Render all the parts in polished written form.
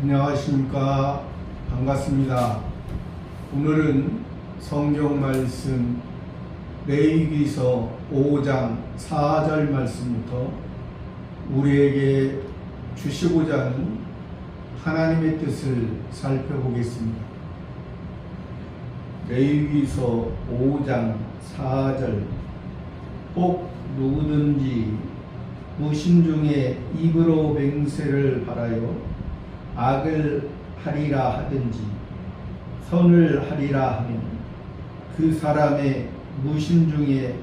안녕하십니까. 반갑습니다. 오늘은 성경 말씀 레위기서 5장 4절 말씀부터 우리에게 주시고자 하는 하나님의 뜻을 살펴보겠습니다. 레위기서 5장 4절 꼭 누구든지 무신중에 입으로 맹세를 바라여 악을 하리라 하든지 선을 하리라 하면 그 사람의 무신중에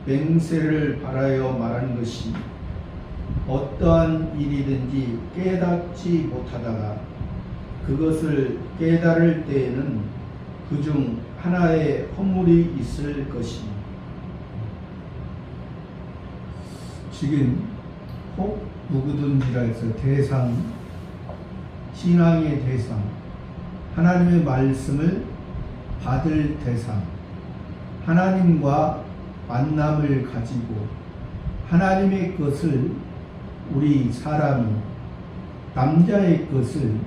맹세를 바라여 말하는 것이 어떠한 일이든지 깨닫지 못하다가 그것을 깨달을 때에는 그중 하나의 허물이 있을 것이니 지금 혹 누구든지라 해서 대상, 신앙의 대상, 하나님의 말씀을 받을 대상, 하나님과 만남을 가지고 하나님의 것을 우리 사람이, 남자의 것을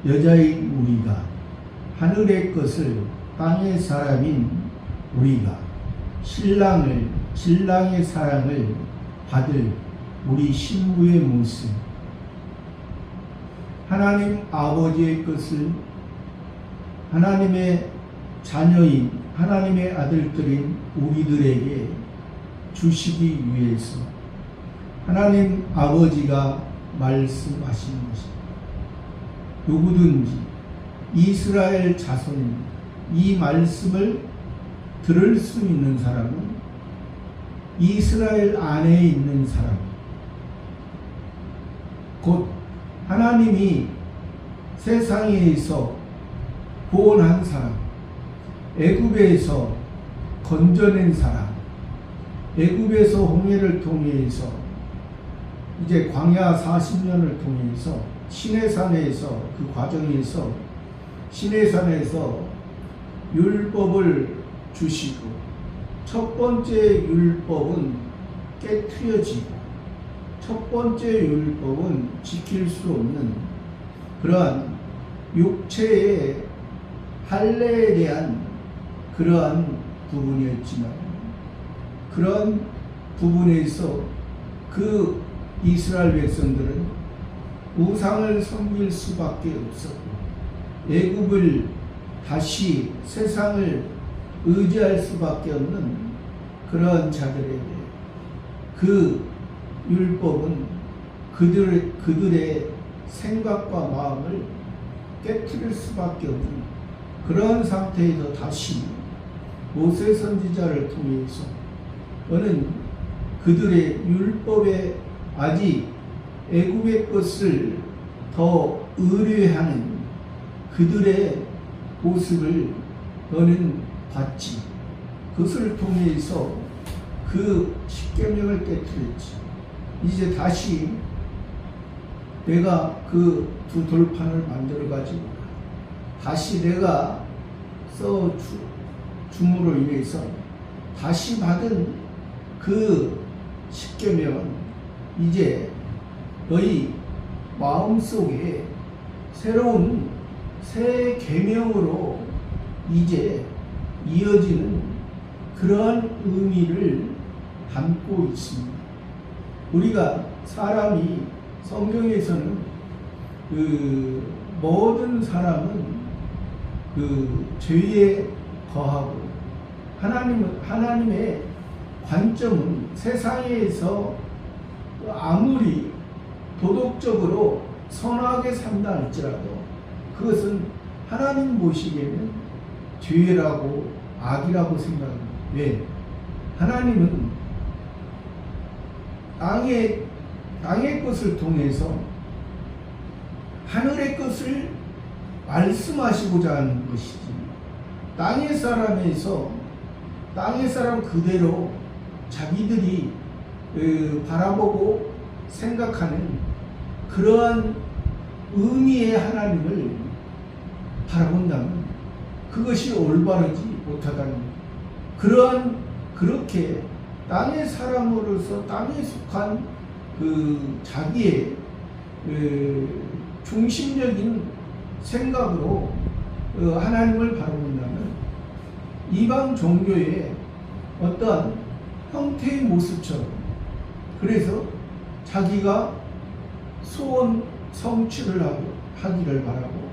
여자인 우리가, 하늘의 것을 땅의 사람인 우리가, 신랑의 사랑을 받을 우리 신부의 모습, 하나님 아버지의 것을 하나님의 자녀인 하나님의 아들들인 우리들에게 주시기 위해서 하나님 아버지가 말씀하신 것입니다. 누구든지 이스라엘 자손인 이 말씀을 들을 수 있는 사람은 이스라엘 안에 있는 사람, 곧 하나님이 세상에서 구원한 사람, 애굽에서 건져낸 사람, 애굽에서 홍해를 통해서 이제 광야 40년을 통해서 시내산에서 그 과정에서 시내산에서 율법을 주시고 첫 번째 율법은 깨트려지고 첫 번째 율법은 지킬 수 없는 그러한 육체의 할례에 대한 그러한 부분이었지만 그런 부분에서 그 이스라엘 백성들은 우상을 섬길 수밖에 없었고 애굽을 다시 세상을 의지할 수밖에 없는 그러한 자들에게 그 율법은 그들의 생각과 마음을 깨트릴 수밖에 없는 그런 상태에서 다시 모세 선지자를 통해서 너는 그들의 율법에 아직 애굽의 것을 더 의뢰하는 그들의 모습을 너는 봤지. 그것을 통해서 그 십계명을 깨트렸지. 이제 다시 내가 그 두 돌판을 만들어 가지고 다시 내가 써 줌으로 인해서 다시 받은 그 십계명은 이제 너희 마음속에 새로운 새 계명으로 이제 이어지는 그러한 의미를 담고 있습니다. 우리가 사람이 성경에서는 그 모든 사람은 그 죄에 거하고 하나님의 관점은 세상에서 아무리 도덕적으로 선하게 산다 할지라도 그것은 하나님 보시기에는 죄라고 악이라고 생각합니다. 왜? 하나님은 땅의 것을 통해서 하늘의 것을 말씀하시고자 하는 것이지 땅의 사람에서 땅의 사람 그대로 자기들이 바라보고 생각하는 그러한 의미의 하나님을 바라본다면 그것이 올바르지 못하다는 그렇게 땅의 사람으로서 땅에 속한 그 자기의 중심적인 생각으로 하나님을 바라본다면 이방 종교의 어떠한 형태의 모습처럼, 그래서 자기가 소원 성취를 하기를 바라고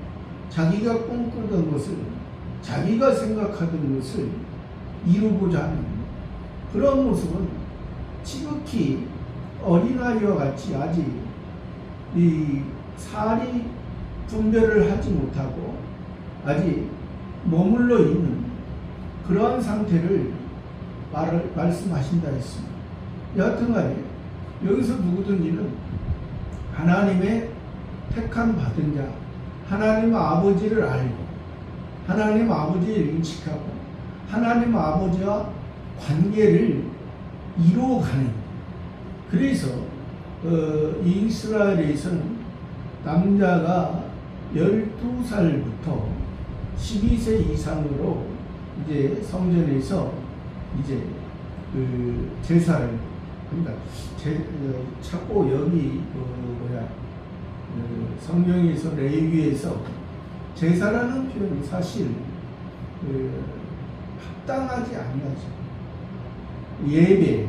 자기가 꿈꾸던 것을, 자기가 생각하던 것을 이루고자 하는 그런 모습은 지극히 어린아이와 같이 아직 이 살이 분별을 하지 못하고 아직 머물러 있는 그러한 상태를 말씀하신다 했습니다. 여하튼간에 여기서 누구든지는 하나님의 택함 받은 자, 하나님 아버지를 알고 하나님 아버지를 인식하고 하나님 아버지와 관계를 이루어가는, 그래서 이스라엘에서는 남자가 12살부터 12세 이상으로 이제 성전에서 이제 그 제사를, 그러니까 자꾸 여기 성경에서 레위기에서 제사라는 표현이 사실 합당하지 아니하죠. 예배,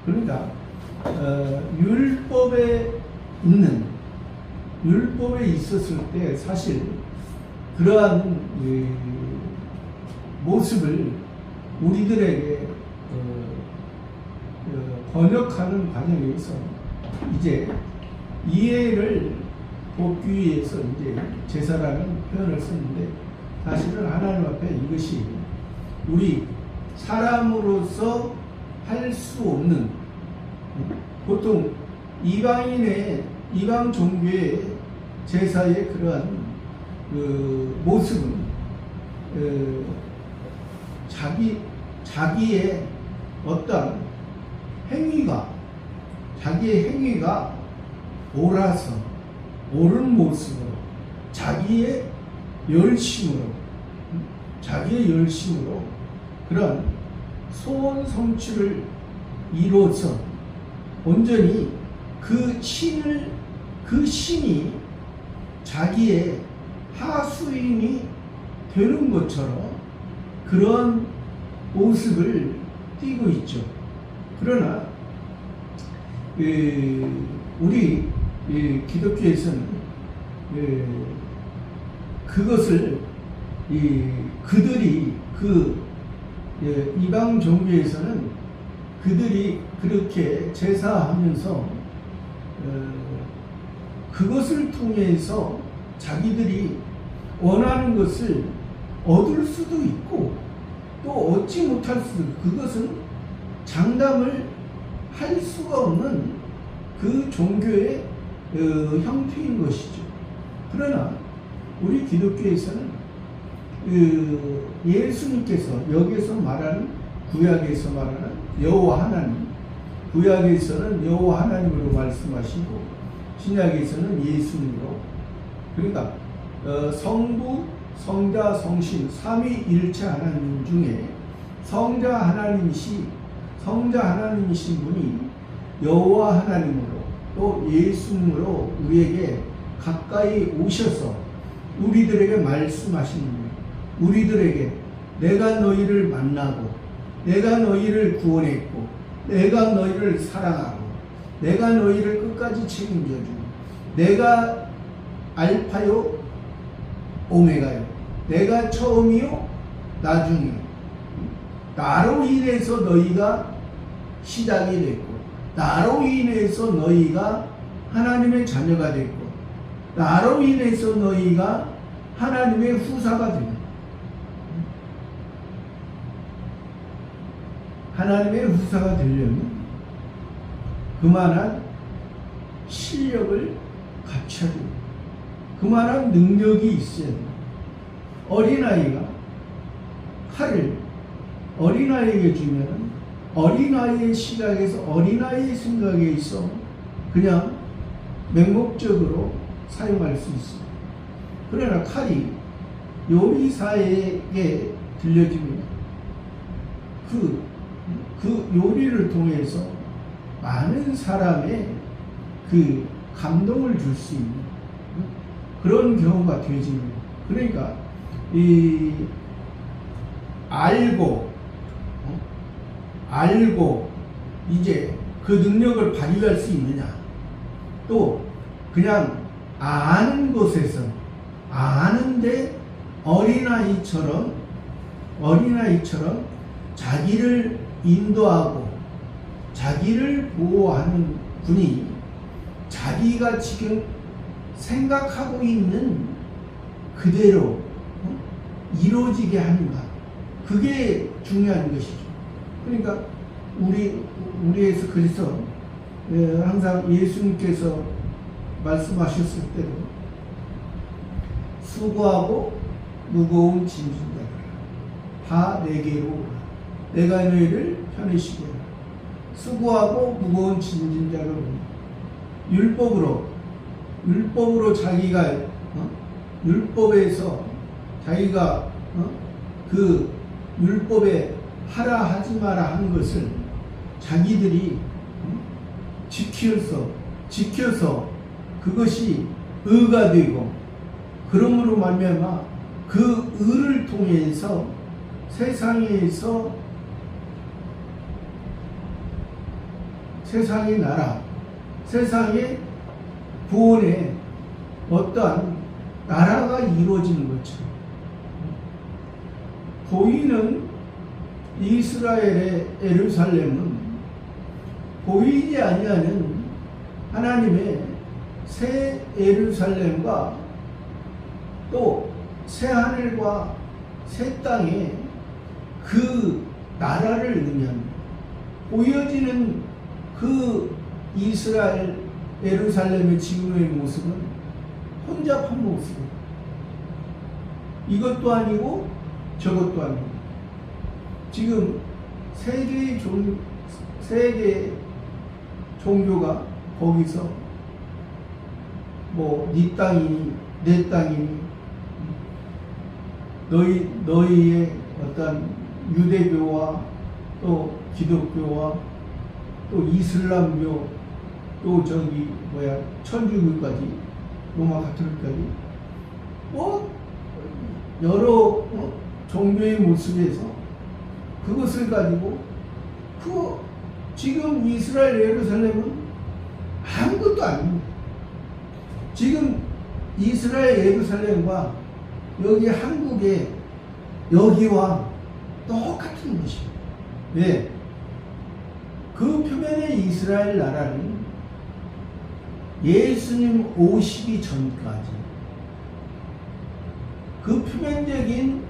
그러니까 율법에 있었을 때 사실 그러한 모습을 우리들에게 번역하는 과정에서 이제 이해를 돕기 위해서 이제 제사라는 표현을 썼는데, 사실은 하나님 앞에 이것이 우리 사람으로서 할 수 없는, 보통 이방 종교의 제사의 그러한 모습은 자기의 어떤 자기의 행위가 옳아서 옳은 모습으로 자기의 열심으로 그런 소원 성취를 이루어서 온전히 그 신이 자기의 하수인이 되는 것처럼 그런 모습을 띠고 있죠. 그러나 우리 기독교에서는 그것을 그들이 이방 종교에서는 그들이 그렇게 제사하면서 그것을 통해서 자기들이 원하는 것을 얻을 수도 있고 또 얻지 못할 수도 있고, 그것은 장담을 할 수가 없는 그 종교의 형태인 것이죠. 그러나 우리 기독교에서는 예수님께서 여기서 말하는, 구약에서 말하는 여호와 하나님, 구약에서는 여호와 하나님으로 말씀하시고 신약에서는 예수님으로, 그러니까 성부, 성자, 성신 삼위일체 하나님 중에 성자 하나님이신 분이 여호와 하나님으로 또 예수님으로 우리에게 가까이 오셔서 우리들에게 말씀하시는 거예요. 우리들에게 내가 너희를 만나고 내가 너희를 구원했고 내가 너희를 사랑하고 내가 너희를 끝까지 책임져주고 내가 알파요 오메가요, 내가 처음이요 나중이요, 나로 인해서 너희가 시작이 됐고 나로 인해서 너희가 하나님의 자녀가 됐고 나로 인해서 너희가 하나님의 후사가 됩니다. 하나님의 후사가 되려면 그만한 실력을 갖춰야 됩니다. 그만한 능력이 있어야 됩니다. 어린아이가 칼을 어린아이에게 주면 어린아이의 시각에서 어린아이의 생각에 있어 그냥 맹목적으로 사용할 수 있습니다. 그러나 칼이 요리사에게 들려지면 그 요리를 통해서 많은 사람의 그 감동을 줄 수 있는 그런 경우가 되지. 그러니까 이 알고 이제 그 능력을 발휘할 수 있느냐, 또 그냥 아는 곳에서 아는데 어린아이처럼 자기를 인도하고 자기를 보호하는 분이 자기가 지금 생각하고 있는 그대로 이루어지게 하는가, 그게 중요한 것이죠. 그러니까 우리에서 그래서 항상 예수님께서 말씀하셨을 때로 수고하고 무거운 짐진 자들아 다 내게로 오라. 내가 너희를 편히시게 하라. 수고하고 무거운 짐진 자를 율법으로 자기가 율법에서 자기가 그 율법에 하라 하지 마라 한 것을 자기들이 지켜서 그것이 의가 되고, 그러므로 말미암아 그 의를 통해서 세상의 나라, 세상의 구원의 어떠한 나라가 이루어지는 거죠. 보이는 이스라엘의 예루살렘은 보이지 아니하는 하나님의 새 예루살렘과 또 새 하늘과 새 땅의 그 나라를 의미합니다. 보여지는 그 이스라엘 예루살렘의 지금의 모습은 혼잡한 모습입니다. 이것도 아니고 저것도 아니고, 지금 세 개의 종교가 거기서 뭐 네 땅이니 내 땅이니, 너희의 어떤 유대교와 또 기독교와 또 이슬람교 또 천주교까지 로마 가톨릭까지 뭐 여러 종교의 모습에서 그것을 가지고 지금 이스라엘 예루살렘은 아무것도 아닙니다. 지금 이스라엘 예루살렘과 여기 한국의 여기와 똑같은 것입니다. 왜? 그 표면의 이스라엘 나라는 예수님 오시기 전까지 그 표면적인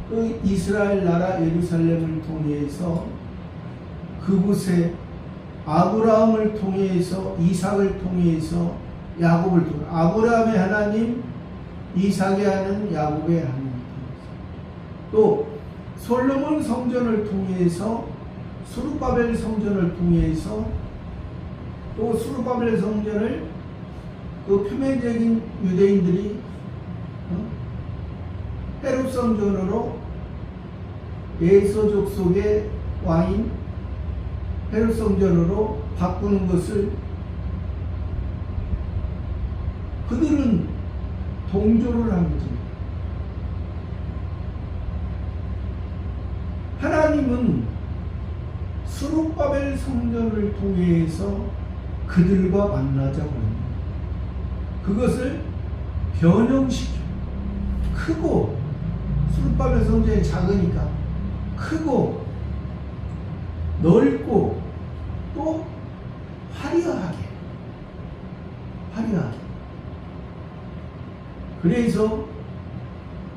그 이스라엘 나라 예루살렘을 통해서 그곳에 아브라함을 통해서, 이삭을 통해서, 야곱을 통해서, 아브라함의 하나님, 이삭의 하나님, 야곱의 하나님, 또 솔로몬 성전을 통해서, 수르바벨 성전을 통해서, 또 수르바벨 성전을 그 표면적인 유대인들이 헤롯 성전으로 예서족 속의 왕인 헤롯 성전으로 바꾸는 것을 그들은 동조를 한 거죠. 하나님은 수르바벨 성전을 통해서 그들과 만나자고 합니다. 그것을 변형시켜 크고, 수르바벨 성전이 작으니까 크고 넓고 또 화려하게. 그래서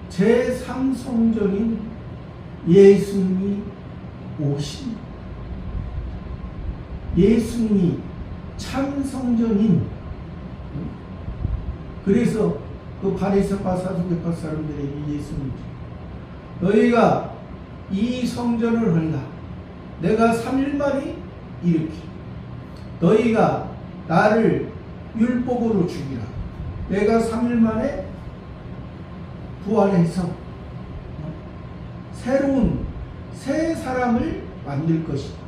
제3성전인 예수님이 오신, 예수님이 참 성전인, 그래서 그 바리새파 사두개파 사람들에게 예수님이 너희가 이 성전을 헐라. 내가 3일 만에 일으키. 너희가 나를 율법으로 죽이라. 내가 3일 만에 부활해서 새로운 새 사람을 만들 것이다.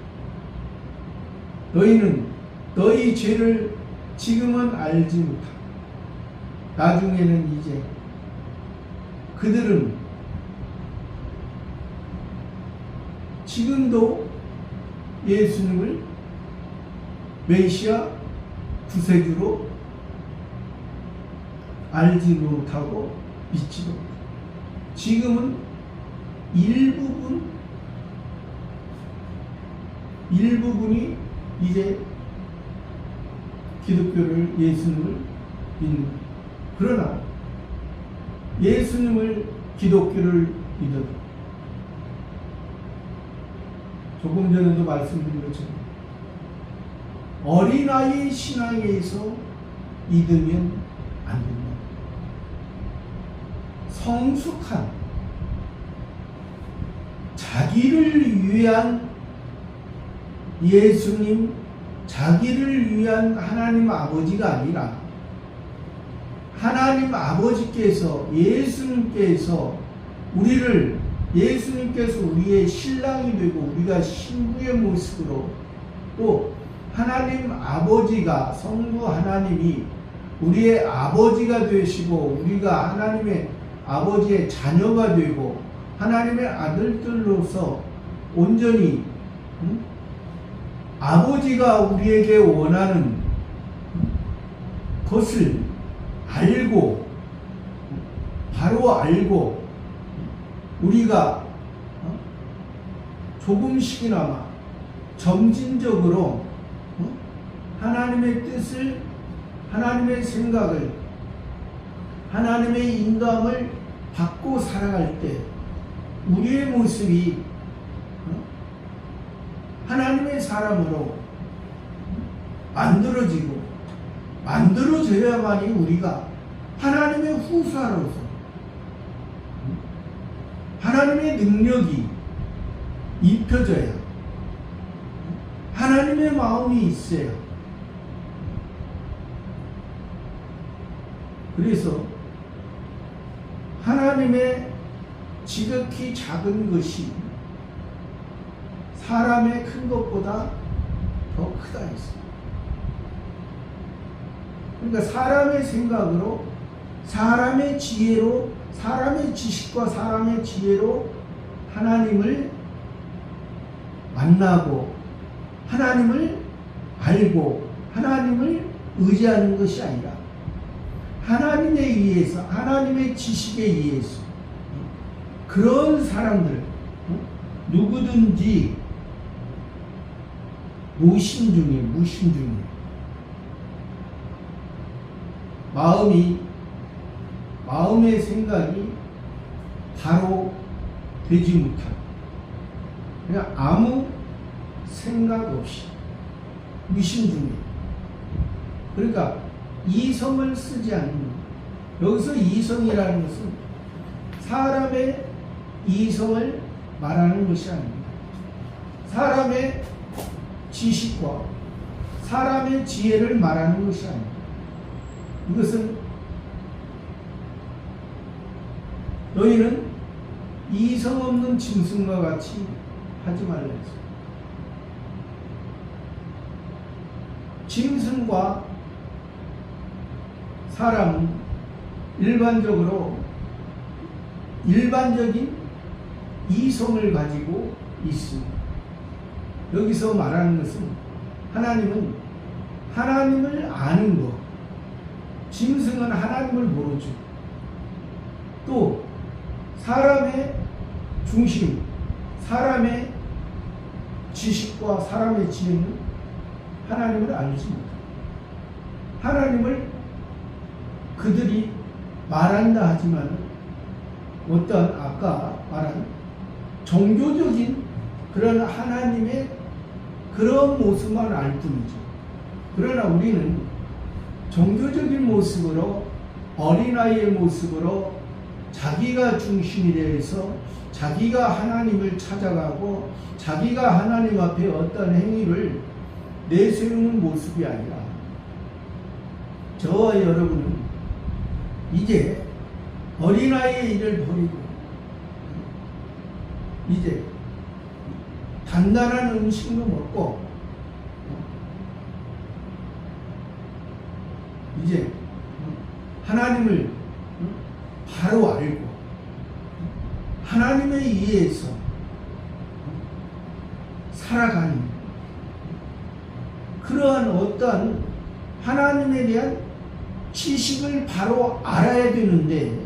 너희는 너희 죄를 지금은 알지 못하고 나중에는 이제 그들은 지금도 예수님을 메시아 구세주로 알지 못하고 믿지도 못하고, 지금은 일부분이 이제 기독교를, 예수님을 믿는 거예요. 그러나 예수님을, 기독교를 믿어도 조금 전에도 말씀드린 것처럼 어린아이의 신앙에서 믿으면 안 된다. 성숙한 자기를 위한 예수님, 자기를 위한 하나님 아버지가 아니라 하나님 아버지께서, 예수님께서 우리를, 예수님께서 우리의 신랑이 되고 우리가 신부의 모습으로, 또 하나님 아버지가, 성부 하나님이 우리의 아버지가 되시고 우리가 하나님의 아버지의 자녀가 되고 하나님의 아들들로서 온전히 아버지가 우리에게 원하는 것을 알고, 바로 알고, 우리가 조금씩이나마 점진적으로 하나님의 뜻을, 하나님의 생각을, 하나님의 인감을 받고 살아갈 때 우리의 모습이 하나님의 사람으로 만들어져야만이 우리가 하나님의 후사로서 하나님의 능력이 입혀져야, 하나님의 마음이 있어야. 그래서 하나님의 지극히 작은 것이 사람의 큰 것보다 더 크다 했어요. 그러니까 사람의 생각으로, 사람의 지혜로, 사람의 지식과 사람의 지혜로 하나님을 만나고 하나님을 알고 하나님을 의지하는 것이 아니라 하나님에 의해서, 하나님의 지식에 의해서, 그런 사람들 누구든지 무심중에 마음의 생각이 바로 되지 못하고 그냥 아무 생각 없이 무심중에, 그러니까 이성을 쓰지 않는 것. 여기서 이성이라는 것은 사람의 이성을 말하는 것이 아닙니다. 사람의 지식과 사람의 지혜를 말하는 것이 아닙니다. 이것은 너희는 이성 없는 짐승과 같이 하지 말라 했습니다. 짐승과 사람은 일반적인 이성을 가지고 있습니다. 여기서 말하는 것은 하나님은 하나님을 아는 것, 짐승은 하나님을 모르죠. 또 사람의 중심, 사람의 지식과 사람의 지혜는 하나님을 알지 못합니다. 하나님을 그들이 말한다 하지만 어떤 아까 말한 종교적인 그런 하나님의 그런 모습만 알 뿐이죠. 그러나 우리는 종교적인 모습으로, 어린아이의 모습으로 자기가 중심이 되어서 자기가 하나님을 찾아가고 자기가 하나님 앞에 어떤 행위를 내세우는 모습이 아니라 저와 여러분은 이제 어린아이의 일을 버리고 이제 단단한 음식도 먹고 이제 하나님을 바로 알고 하나님에 의해서 살아가는 그러한 어떠한 하나님에 대한 지식을 바로 알아야 되는데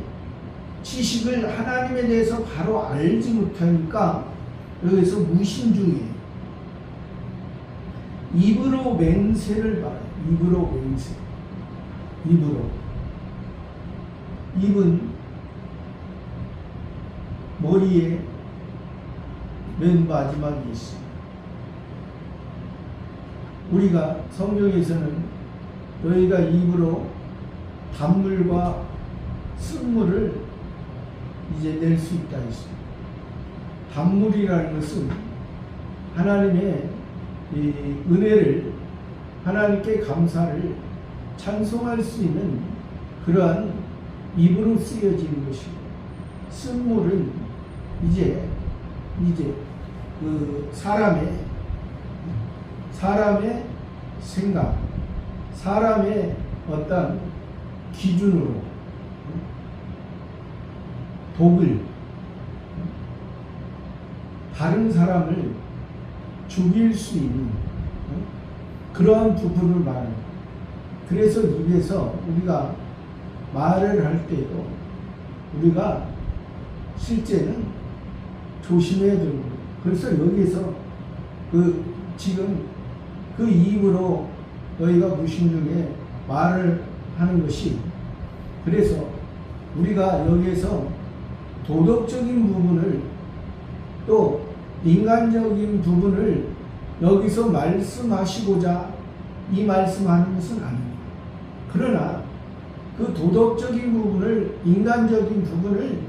지식을 하나님에 대해서 바로 알지 못하니까 여기서 무신중이에요. 입으로 맹세를 말해요. 입으로 맹세. 입으로. 입은 머리에 맨 마지막에 있어요. 우리가 성경에서는 너희가 입으로 단물과 쓴물을 이제 낼 수 있다 했어요. 단물이라는 것은 하나님의 이 은혜를 하나님께 감사를 찬송할 수 있는 그러한 입으로 쓰여지는 것이고 쓴물은 이제 그 사람의 생각, 사람의 어떤 기준으로 독을 다른 사람을 죽일 수 있는 그러한 부분을 말해요. 그래서 입에서 우리가 말을 할 때도 우리가 실제는 조심해야 되는 거예요. 그래서 여기서 지금 그 입으로 너희가 무신중에 말을 하는 것이 그래서 우리가 여기에서 도덕적인 부분을 또 인간적인 부분을 여기서 말씀하시고자 이 말씀하는 것은 아닙니다. 그러나 그 도덕적인 부분을 인간적인 부분을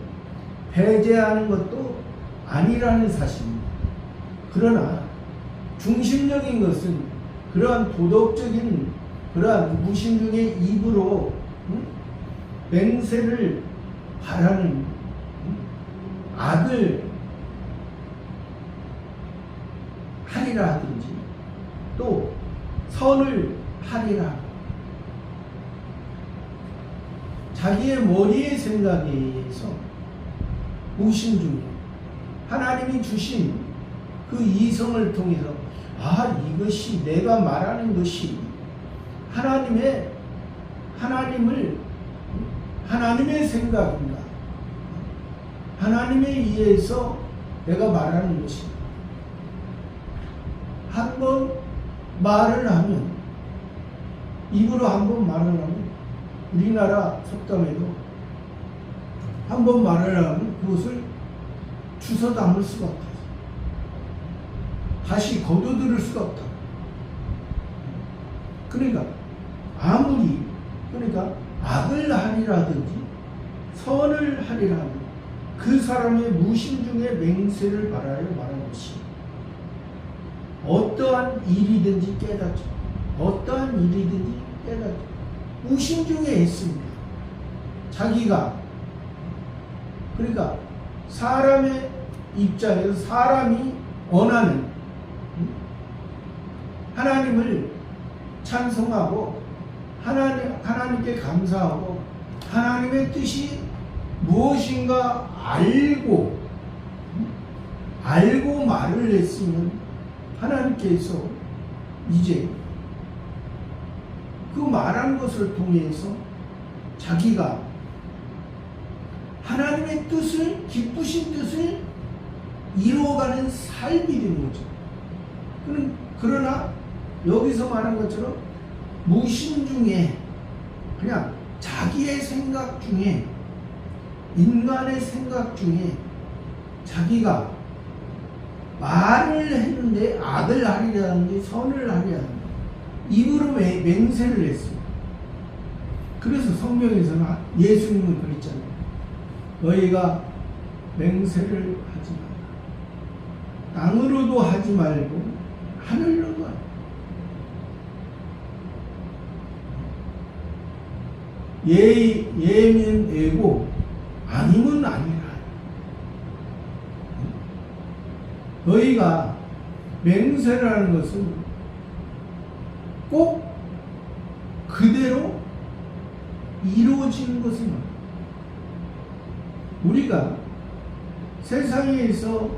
배제하는 것도 아니라는 사실입니다. 그러나 중심적인 것은 그러한 도덕적인 그러한 무신중의 입으로 맹세를 바라는 악을 하리라 하든지 또 선을 하리라 자기의 머리의 생각에 의해서 무신중에 하나님이 주신 그 이성을 통해서 이것이 내가 말하는 것이 하나님의 생각인가 하나님에 의해서 내가 말하는 것인가 한번 말을 하면 입으로 한번 말을 하면 우리나라 속담에도 한번 말을 하면 그것을 주워 담을 수가 없다. 다시 거둬들일 수가 없다. 그러니까 악을 하리라든지 선을 하리라 하면 그 사람의 무신중의 맹세를 바라여 말하는 것이 어떠한 일이든지 깨닫죠. 어떠한 일이든지 깨닫죠. 무신중에 했습니다. 자기가 그러니까 사람의 입장에서 사람이 원하는 하나님을 찬송하고 하나님께 감사하고 하나님의 뜻이 무엇인가 알고 말을 했으면 하나님께서 이제 그 말한 것을 통해서 자기가 하나님의 뜻을 기쁘신 뜻을 이루어가는 삶이 되는 거죠. 그러나 여기서 말한 것처럼 무신중에 그냥 자기의 생각 중에 인간의 생각 중에 자기가 말을 했는데 악을 하리라든지 선을 하리라든지 입으로 맹세를 했습니다. 그래서 성경에서는 예수님은 그랬잖아요. 너희가 맹세를 하지 마라. 땅으로도 하지 말고 하늘로도 하라. 예면 예고 아니면 아니라. 너희가 맹세라는 것은 꼭 그대로 이루어지는 것은 우리가 세상에서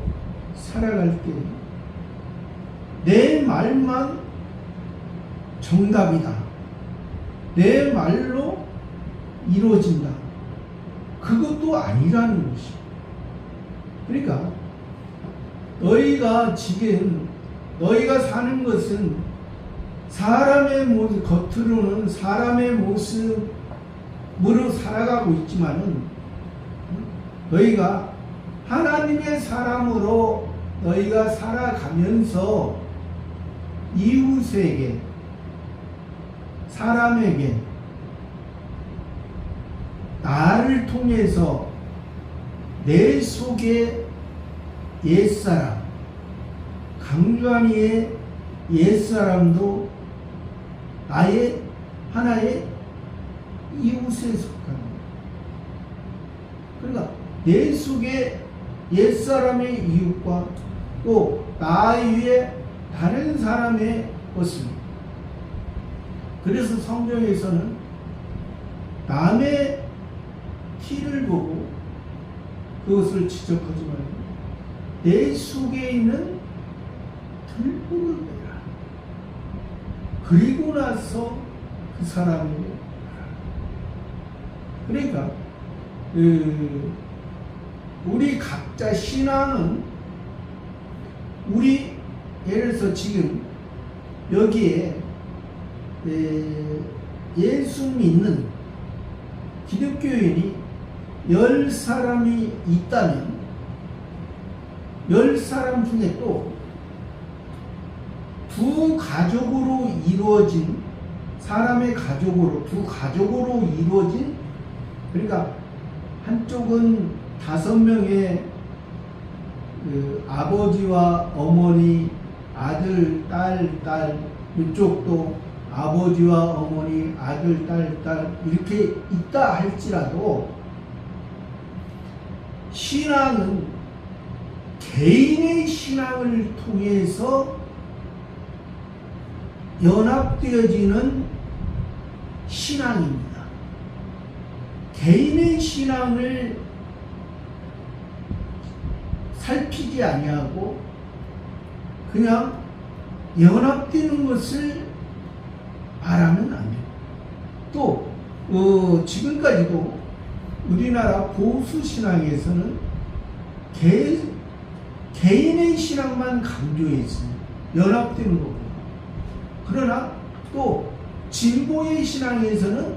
살아갈 때 내 말만 정답이다. 내 말로 이루어진다. 그것도 아니라는 것이. 그러니까 너희가 지금 너희가 사는 것은 사람의 모습, 겉으로는 사람의 모습으로 살아가고 있지만은 너희가 하나님의 사람으로 너희가 살아가면서 이웃에게, 사람에게 나를 통해서 내 속에 옛사람, 강주한이의 옛사람도 나의 하나의 이웃에 속하는 거예요. 그러니까 내 속에 옛사람의 이웃과 또 나 위에 다른 사람의 것을, 그래서 성경에서는 남의 티를 보고 그것을 지적하지 말고 내 속에 있는 들보를 내라. 그리고 나서 그 사람에게 말하라. 그러니까 우리 각자 신앙은 우리 예를 들어서 지금 여기에 예수 믿는 기독교인이 10사람이 있다면 10사람 중에 또 두 가족으로 이루어진 사람의 가족으로 두 가족으로 이루어진, 그러니까 한쪽은 5명의 아버지와 어머니, 아들, 딸, 이쪽도 아버지와 어머니, 아들, 딸 이렇게 있다 할지라도 신앙은 개인의 신앙을 통해서 연합되어지는 신앙입니다. 개인의 신앙을 살피지 아니하고 그냥 연합되는 것을 말하면 안 돼요. 또 지금까지도 우리나라 보수 신앙에서는 개인의 신앙만 강조했습니다. 연합되는 거고. 그러나 또 진보의 신앙에서는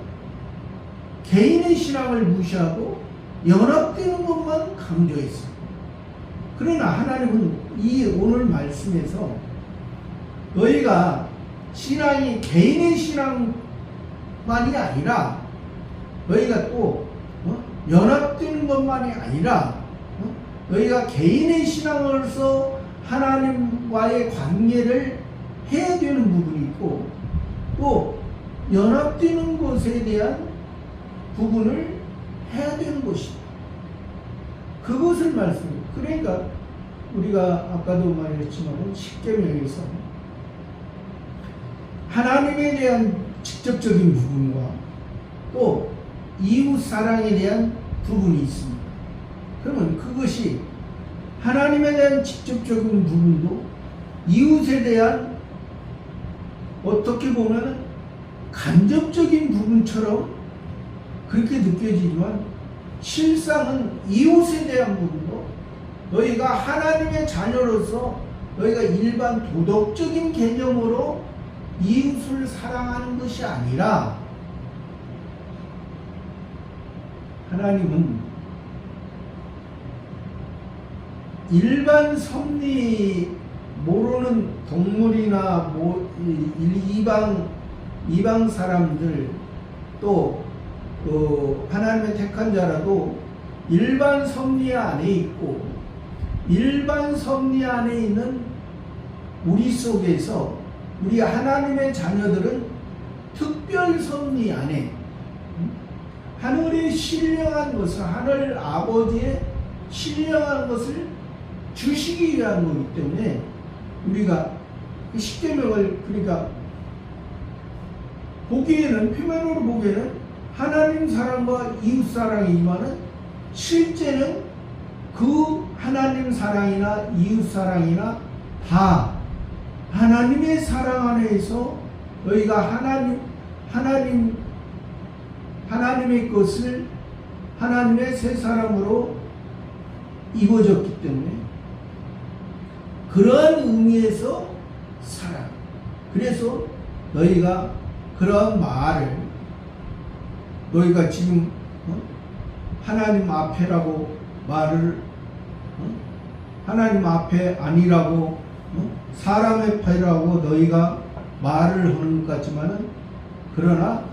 개인의 신앙을 무시하고 연합되는 것만 강조했습니다. 그러나 하나님은 이 오늘 말씀에서 너희가 신앙이 개인의 신앙만이 아니라 너희가 또 연합되는 것만이 아니라 너희가 개인의 신앙으로서 하나님과의 관계를 해야 되는 부분이 있고 또 연합되는 것에 대한 부분을 해야 되는 것이다. 그것을 말씀해요. 그러니까 우리가 아까도 말했지만 십계명에서 하나님에 대한 직접적인 부분과 또 이웃 사랑에 대한 부분이 있습니다. 그러면 그것이 하나님에 대한 직접적인 부분도 이웃에 대한 어떻게 보면 간접적인 부분처럼 그렇게 느껴지지만 실상은 이웃에 대한 부분도 너희가 하나님의 자녀로서 너희가 일반 도덕적인 개념으로 이웃을 사랑하는 것이 아니라 하나님은 일반 섭리 모르는 동물이나 이방 사람들 또 하나님의 택한 자라도 일반 섭리 안에 있고 일반 섭리 안에 있는 우리 속에서 우리 하나님의 자녀들은 특별 섭리 안에 하늘의 신령한 것을 하늘 아버지의 신령한 것을 주시기 위한 거기 때문에 우리가 십계명을 그러니까 보기에는 표면으로 보기에는 하나님 사랑과 이웃 사랑이지만은 실제는 그 하나님 사랑이나 이웃 사랑이나 다 하나님의 사랑 안에서 너희가 하나님의 것을 하나님의 새 사람으로 입어졌기 때문에 그런 의미에서 사랑. 그래서 너희가 그런 말을 너희가 지금 하나님 앞에라고 말을 하나님 앞에 아니라고 사람 앞에라고 너희가 말을 하는 것 같지만은 그러나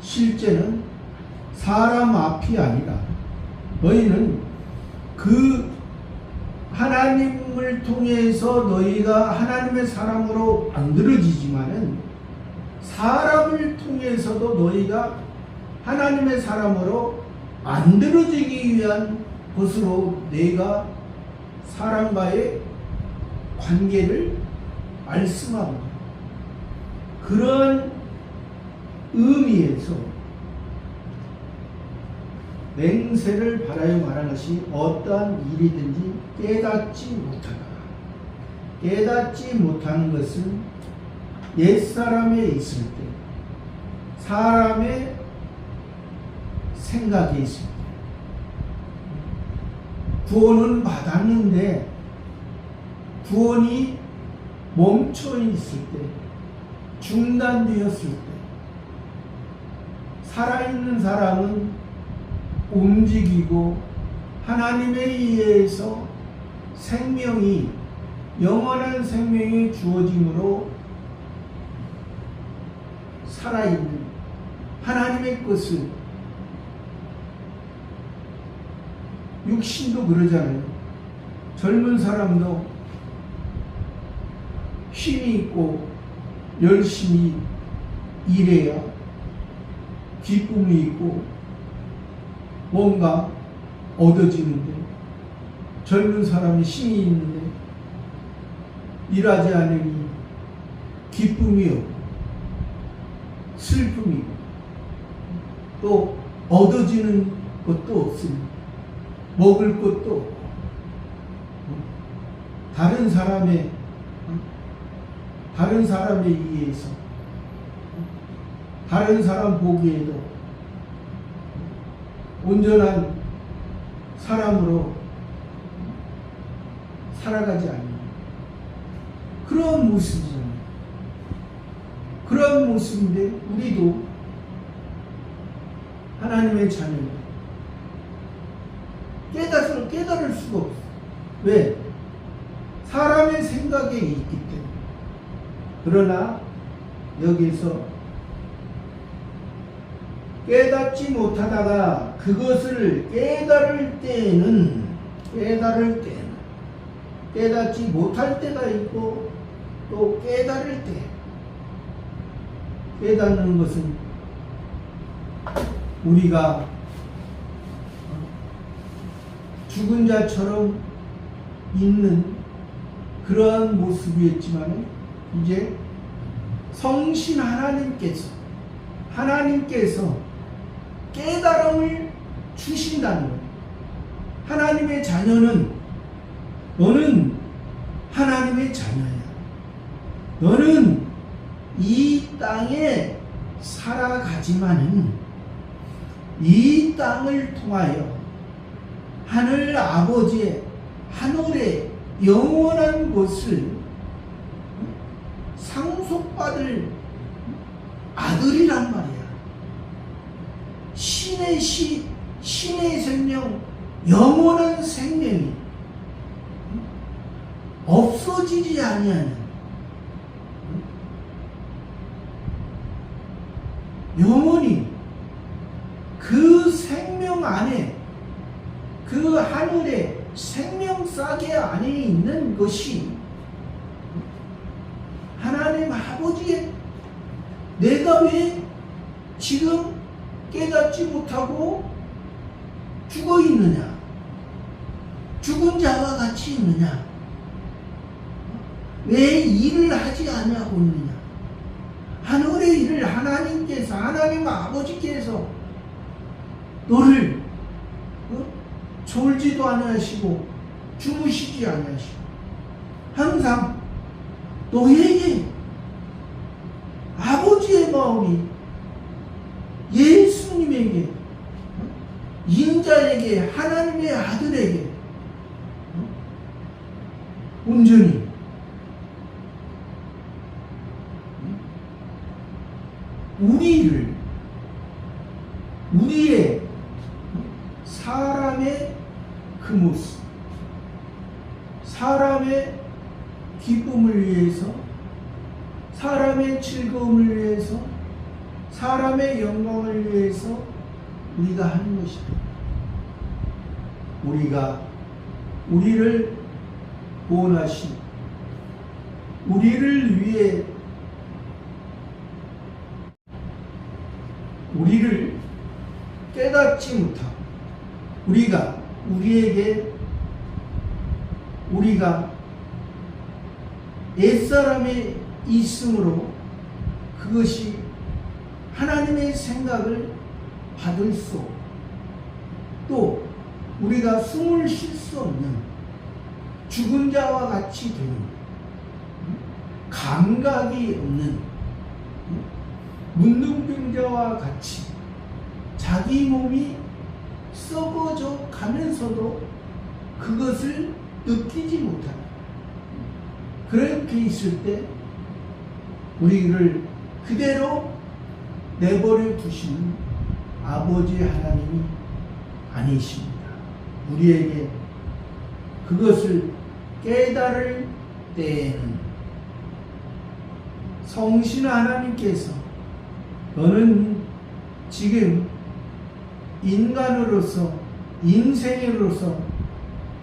실제는 사람 앞이 아니라 너희는 그 하나님을 통해서 너희가 하나님의 사람으로 만들어지지만은 사람을 통해서도 너희가 하나님의 사람으로 만들어지기 위한 것으로 내가 사람과의 관계를 말씀합니다. 그런 의미에서 맹세를 바라여 말하는 것이 어떠한 일이든지 깨닫지 못하다. 깨닫지 못하는 것은 옛사람에 있을 때, 사람의 생각에 있을 때, 구원은 받았는데 구원이 멈춰 있을 때, 중단되었을 때, 살아있는 사람은 움직이고 하나님에 의해서 생명이, 영원한 생명이 주어짐으로 살아있는 하나님의 것을, 육신도 그러잖아요. 젊은 사람도 힘이 있고 열심히 일해야 기쁨이 있고 뭔가 얻어지는데, 젊은 사람이 힘이 있는데 일하지 않으니 기쁨이 없고 슬픔이 있고 또 얻어지는 것도 없으니 먹을 것도 없고 다른 사람에 의해서 다른 사람 보기에도 온전한 사람으로 살아가지 않는 그런 모습이잖아요. 그런 모습인데 우리도 하나님의 자녀입니다. 깨달을 수가 없어. 왜? 사람의 생각에 있기 때문에. 그러나 여기서 깨닫지 못하다가 그것을 깨달을 때는 깨닫지 못할 때가 있고 또 깨달을 때, 깨닫는 것은 우리가 죽은 자처럼 있는 그러한 모습이었지만 이제 성신 하나님께서 깨달음을 주신다는 거예요. 하나님의 자녀는, 너는 하나님의 자녀야. 너는 이 땅에 살아가지만은 이 땅을 통하여 하늘 아버지의 하늘의 영원한 것을 상속받을 아들이란 말이야. 신의 생명, 영원한 생명이 없어지지 아니하는 영원히 그 생명 안에, 그 하늘의 생명싸개 안에 있는 것이 하나님 아버지의, 내가 왜 지금 깨닫지 못하고 죽어 있느냐? 죽은 자와 같이 있느냐? 왜 일을 하지 않냐고 있느냐? 하늘의 일을 하나님께서, 하나님 아버지께서 너를 졸지도 아니하시고 주무시지 아니하시고 항상 너에게 아버지의 마음이 예수님에게, 인자에게, 하나님의 아들에게 온전히 우리의 사람의 그 모습, 사람의 기쁨을 위해서, 사람의 즐거움을 위해서, 사람의 영광을 위해서 우리가 하는 것입니다. 우리가 우리를 구원하신, 우리를 위해 우리를 깨닫지 못하고 우리가 옛사람이 있으므로 그것이 하나님의 생각을 받을 수 없고, 또 우리가 숨을 쉴 수 없는 죽은 자와 같이 되는, 감각이 없는 문둥병자와 같이 자기 몸이 썩어져 가면서도 그것을 느끼지 못하는, 그렇게 있을 때 우리를 그대로 내버려 두시는 아버지 하나님이 아니십니다. 우리에게 그것을 깨달을 때에는 성신 하나님께서 너는 지금 인간으로서, 인생으로서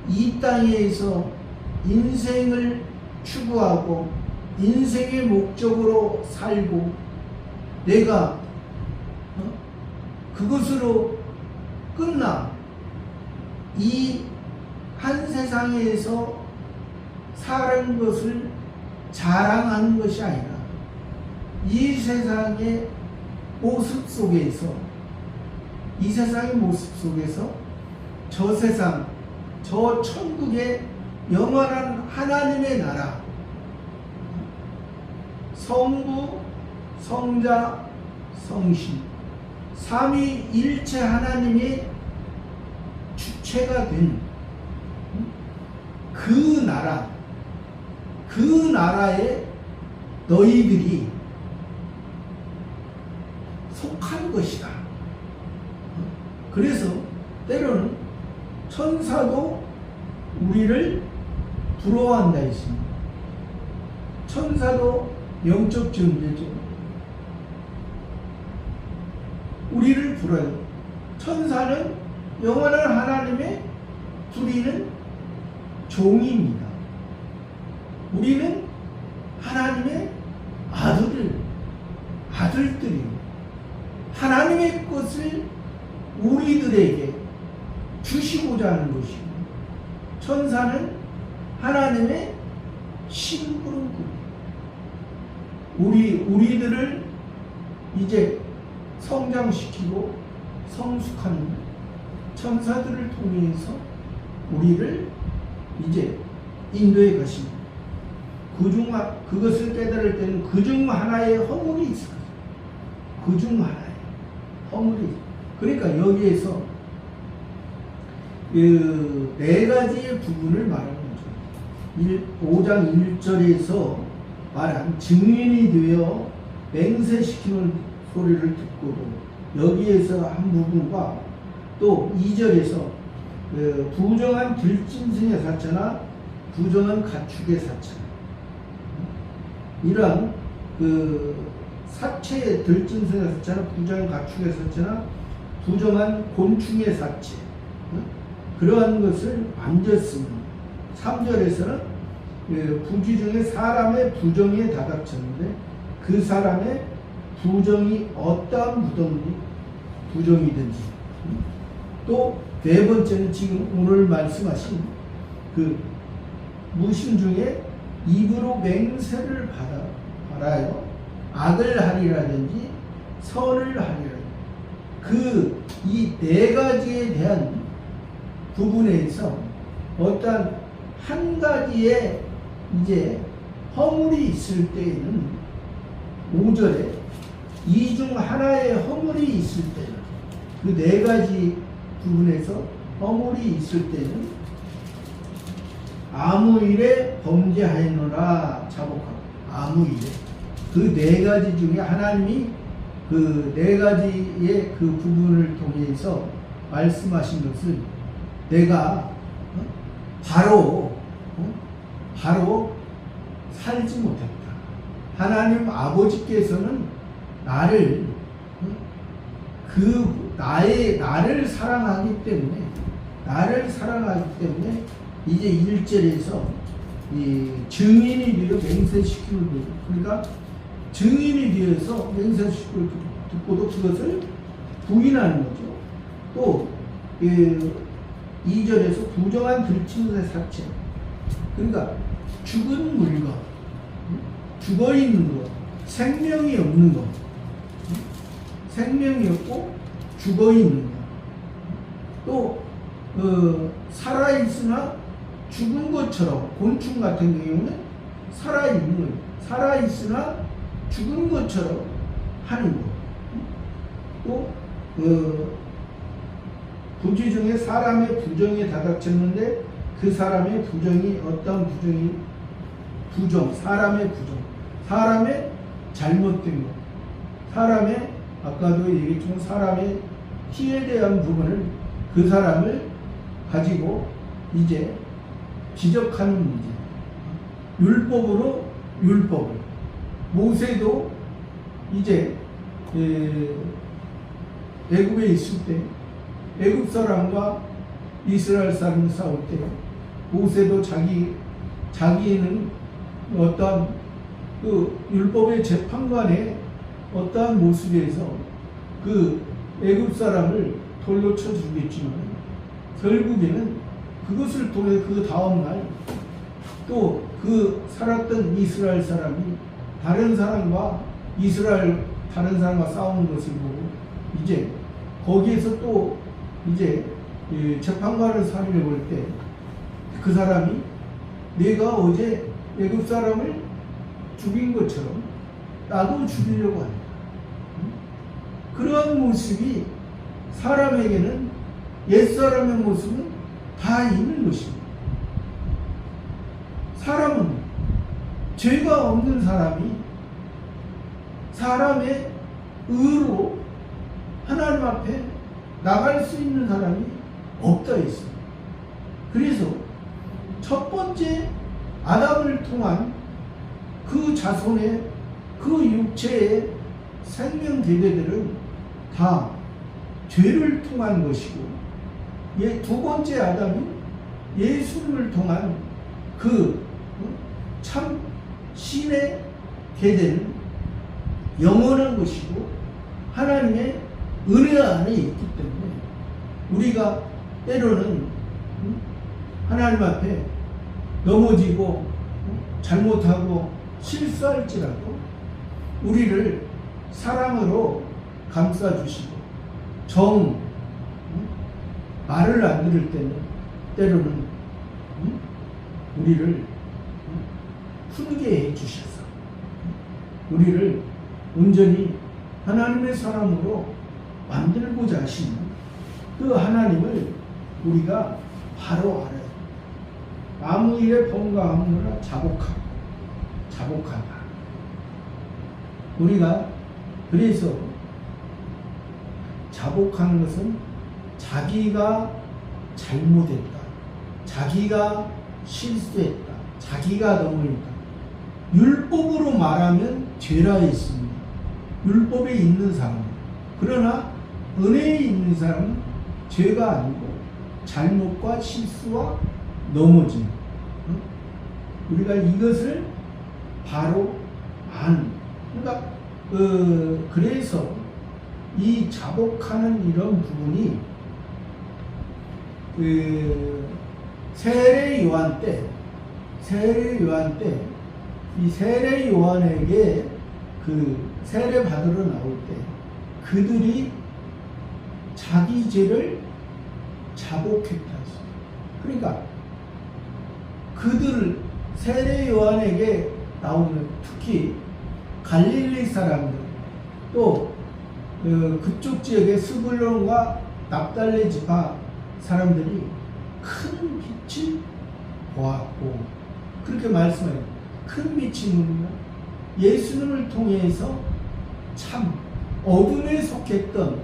이 땅에서 인생을 추구하고 인생의 목적으로 살고 내가 그것으로 끝나 이 한 세상에서 사는 것을 자랑하는 것이 아니라 이 세상의 모습 속에서, 이 세상의 모습 속에서 저 세상, 저 천국의 영원한 하나님의 나라, 성부, 성자, 성신, 삼위일체 하나님의 주체가 된 그 나라, 그 나라에 너희들이 속한 것이다. 그래서 때로는 천사도 우리를 부러워한다 했습니다. 천사도 영적 존재죠. 우리를 부러워요. 천사는 영원한 하나님의 부리는 종입니다. 우리는 하나님의 아들들이요. 하나님의 것을 우리들에게 주시고자 하는 것이고, 천사는 하나님의 심부름꾼, 우리들을 이제 성장시키고 성숙하는 천사들을 통해서 우리를 이제 인도해 가십니다. 그것을 깨달을 때는 그중 하나의 허물이 있어요. 그중 하나의 허물이. 그러니까 여기에서 그 네 가지의 부분을 말하는 거죠. 5장 1절에서 말한 증인이 되어 맹세시키는 소리를 듣고도, 여기에서 한 부분과 또 2절에서 부정한 들짐승의 사체나 부정한 가축의 사체, 이러한 그 사체의 들짐승의 사체나 부정한 가축의 사체나 부정한 곤충의 사체, 그러한 것을 만졌습니다. 3절에서는 부귀 중에 사람의 부정에 다닥쳤는데 그 사람의 부정이 어떠한 부정이든지, 또 네 번째는 지금 오늘 말씀하신 그 무신 중에 입으로 맹세를 받아요. 악을 하리라든지 선을 하리라든지 이 네 가지에 대한 부분에서 어떤 한 가지에 이제 허물이 있을 때에는 5절에 이 중 하나의 허물이 있을 때는 그 네 가지 부분에서 허물이 있을 때는 아무 일에 범죄하였노라 자복하고 아무 일에 그 네 가지 중에 하나님이 그 네 가지의 그 부분을 통해서 말씀하신 것은 내가 바로 살지 못했다. 하나님 아버지께서는 나를 나를 사랑하기 때문에 이제 1절에서 이 증인이 되어 맹세시키는 거예요. 그러니까 증인이 되어서 맹세시키고 듣고도 그것을 부인하는 거죠. 또 2절에서 부정한 들짐승의 사체, 그러니까 죽은 물건, 죽어있는 것, 생명이 없는 것, 생명이 없고 죽어있는 것, 또 살아있으나 죽은 것처럼, 곤충 같은 경우는 살아있는 거예요. 살아있으나 죽은 것처럼 하는 것. 또 부지 중에 사람의 부정에 다닥쳤는데 그 사람의 부정이 어떤 사람의 부정, 사람의 잘못된 것, 사람의 아까도 얘기했지만 사람의 티에 대한 부분을 그 사람을 가지고 이제 지적하는 문제. 율법으로 율법을. 모세도 이제 애굽에 있을 때 애굽 사람과 이스라엘 사람이 싸울 때 모세도 자기는 어떤 그 율법의 재판관의 어떠한 모습에서 그 애굽 사람을 돌로 쳐 죽였지만 결국에는 그것을 통해 그 다음날 또 그 살았던 이스라엘 사람이 다른 사람과 싸우는 것을 보고 이제 거기에서 또 이제 재판관을 살인해 볼 때 그 사람이 내가 어제 애굽 사람을 죽인 것처럼 나도 죽이려고 한다. 그러한 모습이 사람에게는 옛사람의 모습은 다 있는 것입니다. 사람은 죄가 없는 사람이 사람의 의로 하나님 앞에 나갈 수 있는 사람이 없다 했습니다. 그래서 첫 번째 아담을 통한 그 자손의 그 육체의 생명 대대들은 다 죄를 통한 것이고, 두 번째 아담이 예수를 통한 그 참 신의 대대는 영원한 것이고 하나님의 은혜 안에 있기 때문에 우리가 때로는 하나님 앞에 넘어지고 잘못하고 실수할지라도 우리를 사랑으로 감싸주시고 말을 안 들을 때는 때로는 우리를 훈계해 주셔서 우리를 온전히 하나님의 사람으로 만들고자 하시는 그 하나님을 우리가 바로 알아야 됩니다. 아무 일에 범가함노라 자복하다. 우리가 그래서 자복하는 것은 자기가 잘못했다, 자기가 실수했다, 자기가 넘어있다. 율법으로 말하면 죄라 했습니다. 율법에 있는 사람. 그러나 은혜에 있는 사람은 죄가 아니고 잘못과 실수와 넘어짐. 우리가 이것을 바로 그러니까 그래서 이 자복하는 이런 부분이 세례 요한 때 이 세례 요한에게 그 그 세례 받으러 나올 때 그들이 자기 죄를 자복했다. 그러니까 그들 세례 요한에게 나오는 특히 갈릴리 사람들 또 그쪽 지역의 스불론과 납달리 지파 사람들이 큰 빛을 보았고 그렇게 말씀해요. 큰 빛이 누구냐? 예수님을 통해서 참 어둠에 속했던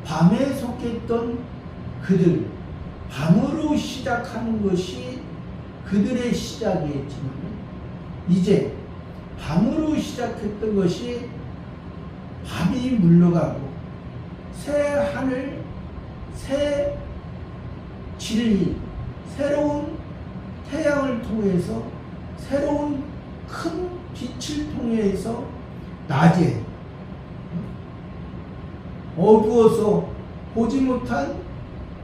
밤에 속했던 그들 밤으로 시작하는 것이 그들의 시작이었지만 이제 밤으로 시작했던 것이 밤이 물러가고 새 하늘, 새 진리, 새로운 태양을 통해서 새로운 큰 빛을 통해서 낮에 어두워서 보지 못한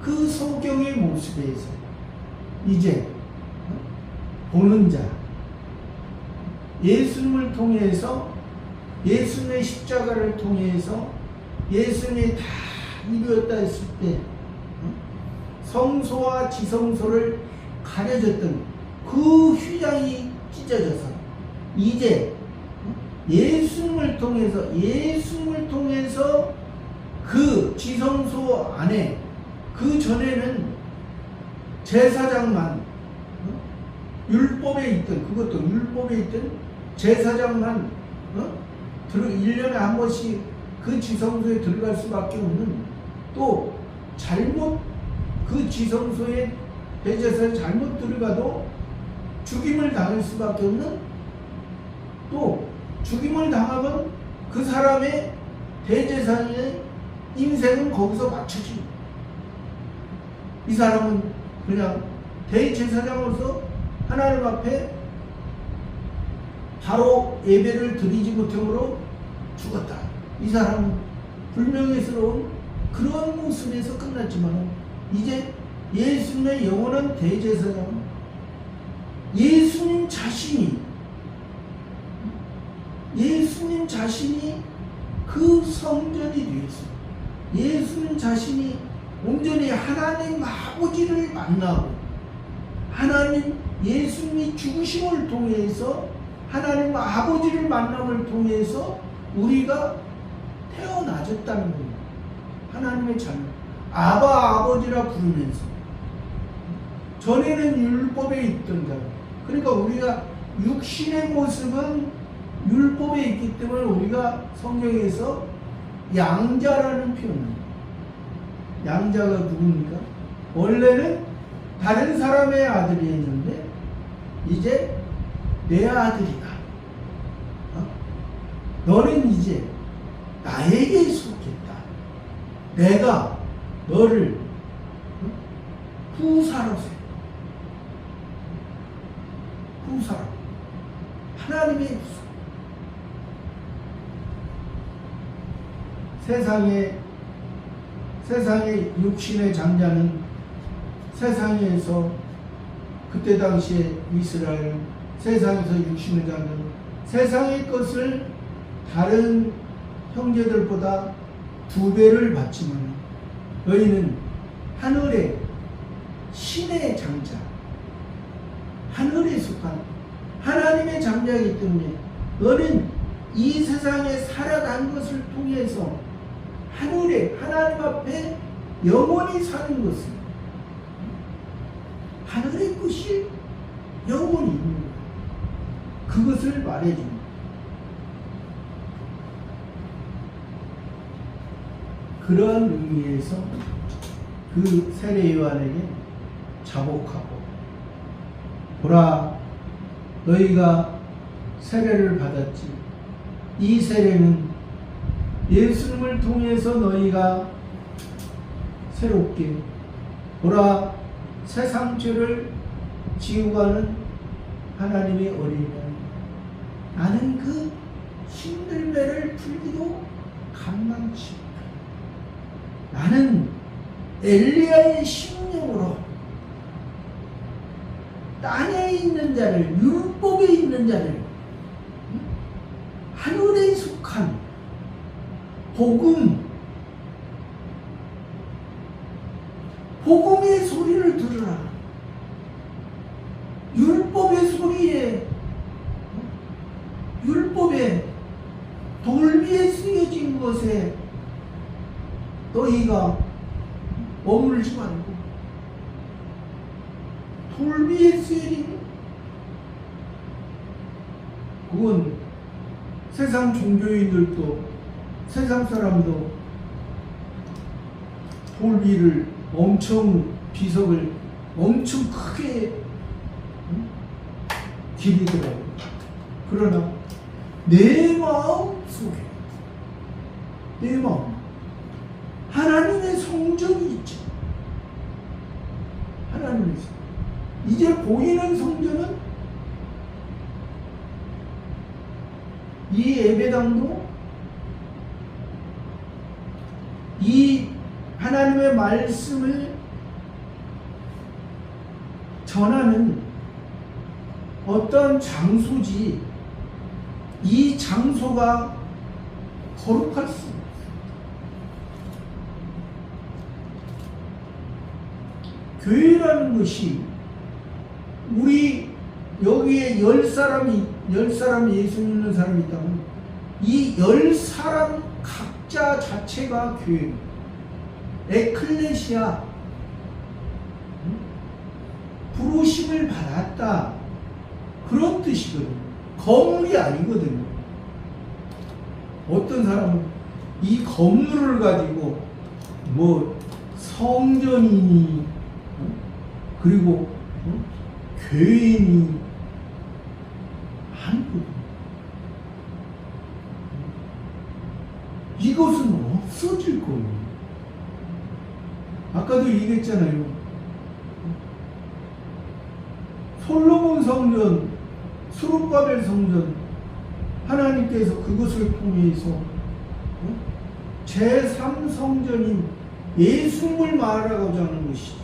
그 소경의 모습에서 이제 보는 자 예수님을 통해서 예수님의 십자가를 통해서 예수님이 다 이루었다 했을 때 성소와 지성소를 가려졌던 그 휘장이 찢어져서 이제 예수님을 통해서 그 지성소 안에 그 전에는 제사장만 율법에 있던 그것도 율법에 있던 제사장만 1년에 한 번씩 그 지성소에 들어갈 수밖에 없는 또 잘못 그 지성소에 대제사에 잘못 들어가도 죽임을 당할 수밖에 없는 또 죽임을 당하면 그 사람의 대제사장의 인생은 거기서 맞춰지. 이 사람은 그냥 대제사장으로서 하나님 앞에 바로 예배를 드리지 못함으로 죽었다. 이 사람은 불명예스러운 그런 모습에서 끝났지만 이제 예수님의 영원한 대제사장은 예수님 자신이 그 성전이 되었습니다. 예수님 자신이 온전히 하나님 아버지를 만나고 하나님 예수님이 죽으심을 통해서 하나님 아버지를 만남을 통해서 우리가 태어나졌다는 겁니다. 하나님의 자녀 아바 아버지라 부르면서 전에는 율법에 있던 자 그러니까 우리가 육신의 모습은 율법에 있기 때문에 우리가 성경에서 양자라는 표현을 양자가 누굽니까? 원래는 다른 사람의 아들이었는데 이제 내 아들이다. 너는 이제 나에게 속했다. 내가 너를 후사로 하나님의 후사. 세상의 육신의 장자는 세상에서 그때 당시에 이스라엘 세상에서 육신의 장자는 세상의 것을 다른 형제들보다 2배를 받지만 너희는 하늘의 신의 장자 하늘에 속한 하나님의 장자이기 때문에 너는 이 세상에 살아간 것을 통해서 하늘에 하나님 앞에 영원히 사는 것을 하늘의 것이 영원히 있는 것 그것을 말해줍니다. 그러한 의미에서 그 세례 요한에게 자복하고 보라 너희가 세례를 받았지 이 세례는 예수님을 통해서 너희가 새롭게 보라 세상 죄를 지우고 가는 하나님의 어린이 나는 그 힘들매를 풀기도 감망치 나는 엘리야의 심령으로 땅에 있는 자를 율법에 있는 자를 하늘에 거룩한 복음의 소리를 들으라. 율법의 소리에, 율법의 돌비에 쓰여진 것에 너희가 머물지 말고, 돌비에 쓰여진, 그건 세상 종교인들도, 세상 사람도 돌비를 엄청, 비석을 엄청 크게 기리더라고요. 그러나 내 마음 속에, 내 마음, 하나님의 성전이 있죠. 하나님의 성전. 이제 보이는 성전은 이 예배당도 이 하나님의 말씀을 전하는 어떤 장소지, 이 장소가 거룩할 수 없어요. 교회라는 것이, 우리 여기에 10사람 예수 믿는 사람이 있다면 이 10사람 각자 자체가 교회입니다. 에클레시아, 부르심을 받았다, 그런 뜻이거든요. 건물이 아니거든요. 어떤 사람은 이 건물을 가지고 뭐 성전이니 그리고 교회니 아니거든요. 이것은 없어질 거예요. 아까도 얘기했잖아요. 솔로몬 성전, 스룹바벨 성전, 하나님께서 그것을 통해서 제3성전인 예수님을 말하고자 하는 것이지.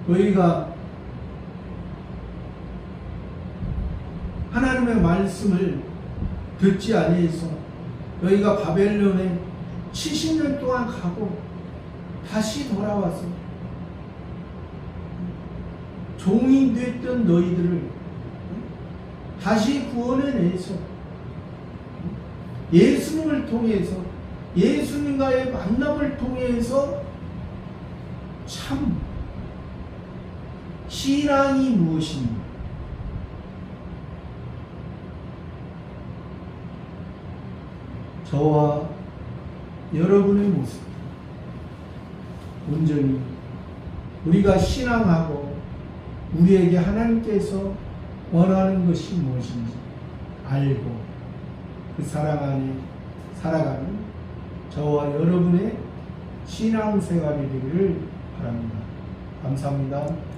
너희가 하나님의 말씀을 듣지 아니해서 너희가 바벨론에 70년 동안 가고 다시 돌아와서 종이 됐던 너희들을 다시 구원해내서 예수님을 통해서, 예수님과의 만남을 통해서 참 신앙이 무엇인가, 저와 여러분의 모습, 온전히 우리가 신앙하고 우리에게 하나님께서 원하는 것이 무엇인지 알고 그 사랑 안에 살아가는 저와 여러분의 신앙생활이 되기를 바랍니다. 감사합니다.